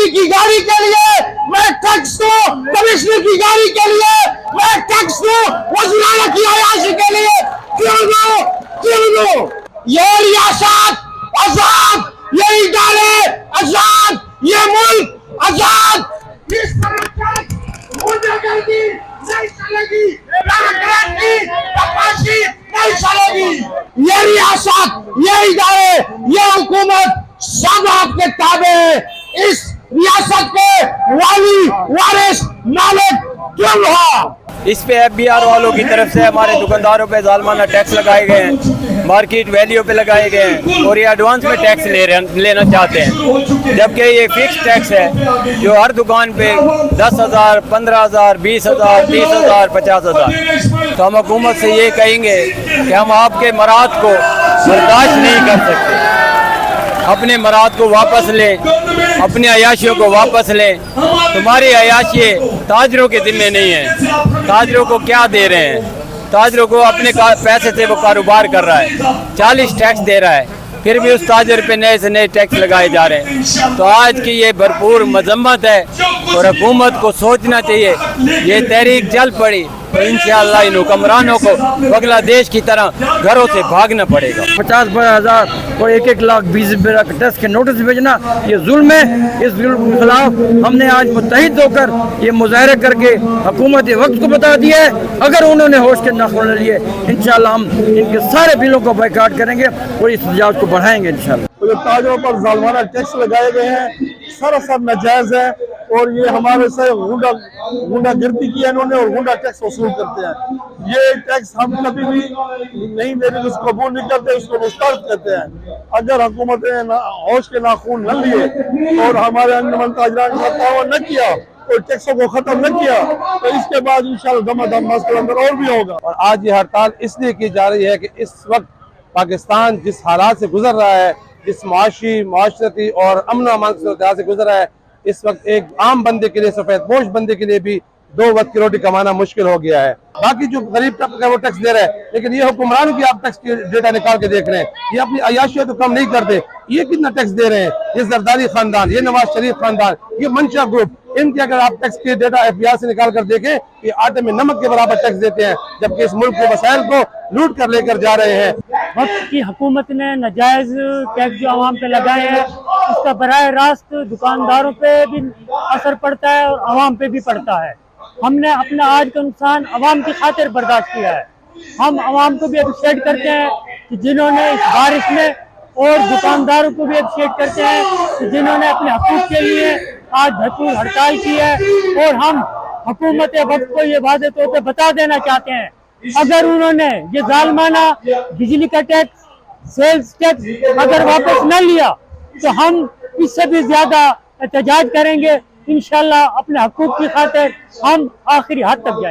MD की गाड़ी के लिए मैं टैक्स दूं, कमिश्नर की गाड़ी के लिए मैं टैक्स दूं, वज़ीर की अयाशी के लिए क्यों दूं? ये रियासत आजाद, ये इदारे आजाद, ये मुल्क आजाद। इस तरह गुंडागर्दी नहीं चलेगी, बदमाशी नहीं चलेगी। ये रियासत, ये इदारे, ये हुकूमत सब आपके ताबे। इस रियासत के वाली वारिस मालिक क्यों हुआ? इस पे एफबीआर वालों की तरफ से हमारे दुकानदारों पे जालमाना टैक्स लगाए गए हैं, मार्केट वैल्यू पे लगाए गए हैं और ये एडवांस में टैक्स लेना चाहते हैं, जबकि ये फिक्स टैक्स है जो हर दुकान पे 10,000, 15,000, 20,000, 30,000, 50,000। तो हम हुकूमत से ये कहेंगे कि हम आपके मराद को बर्दाश्त नहीं कर सकते, अपने मराद को वापस लें, अपनी अयाशियों को वापस लें। तुम्हारी अयाशी ताजरों के जिम्मे नहीं है। ताजरों को क्या दे रहे हैं? ताजरों को अपने पैसे से वो कारोबार कर रहा है, 40 टैक्स दे रहा है, फिर भी उस ताजर पे नए से नए टैक्स लगाए जा रहे हैं। तो आज की ये भरपूर मजम्मत है और हुकूमत को सोचना चाहिए। ये तहरीक चल पड़ी तो इंशाअल्लाह इन हुक्मरानों को बांग्लादेश की तरह घरों से भागना पड़ेगा। 50,000 और 1-1 लाख 20 टैक्स के नोटिस भेजना ये जुल्म है। इस जुल्म के खिलाफ हमने आज मुत्तहिद होकर ये मुजाहरा करके हुकूमत वक्त को बता दिया है। अगर उन्होंने होश के नाखून लिए इंशाअल्लाह हम इनके सारे बिलों को बाइकाट करेंगे और इस इजाज़त को बढ़ाएंगे इंशाअल्लाह। तो जो ताजरों पर जालमाना टैक्स लगाए गए हैं सरासर नाजायज है और ये हमारे से गुंडागिर्दी की है इन्होंने और गुंडा टैक्स वसूल करते हैं। ये टैक्स हम कभी भी नहीं देने उसको कबूल नहीं करते, उसको मुस्तरद करते हैं। अगर हुकूमतें होश के नाखून न लिए और हमारे अंजुमन ताजरान का तावन न किया और टैक्सों को खत्म न किया तो इसके बाद इंशाअल्लाह दमादम मसला अंदर और भी होगा। और आज ये हड़ताल इसलिए की जा रही है कि इस वक्त पाकिस्तान जिस हालात से गुजर रहा है, जिस माशी, माशरती और अमन अमान से गुजर रहा है, इस वक्त एक आम बंदे के लिए, सफेद पोश बंदे के लिए भी 2 वक्त की रोटी कमाना मुश्किल हो गया है। बाकी जो गरीब तबका वो टैक्स दे रहे हैं, लेकिन ये हुक्मरान की आप टैक्स की डेटा निकाल के देख रहे हैं, ये अपनी अयाशियत तो कम नहीं करते। ये कितना टैक्स दे रहे हैं? ये जरदारी खानदान, ये नवाज शरीफ खानदान, ये मंशा ग्रुप, इनके अगर आप टैक्स की डेटा एफबीआर से निकाल कर देखें, ये आटे में नमक के बराबर टैक्स देते हैं, जबकि इस मुल्क के वसाइल को लूट कर लेकर जा रहे हैं। वक्त की हुकूमत ने नाजायज टैक्स जो आवाम पे लगाए हैं उसका बराह रास्त दुकानदारों पे भी असर पड़ता है और आवाम पे भी पड़ता है। हमने अपना आज का नुकसान आवाम की खातिर बर्दाश्त किया है। हम आवाम को भी अप्रिशिएट करते हैं कि जिन्होंने इस बारिश में, और दुकानदारों को भी अप्रिशिएट करते हैं कि जिन्होंने अपने हकूक के लिए आज भरपूर हड़ताल की है। और हम हुकूमत वक्त को ये वादे तौर पे बता देना चाहते हैं, अगर उन्होंने ये जालमाना बिजली का टैक्स, सेल्स टैक्स अगर वापस न लिया तो हम इससे भी ज्यादा एहतजाज करेंगे। इंशाल्लाह अपने हकूक की खातिर हम आखिरी हद तक जाएंगे।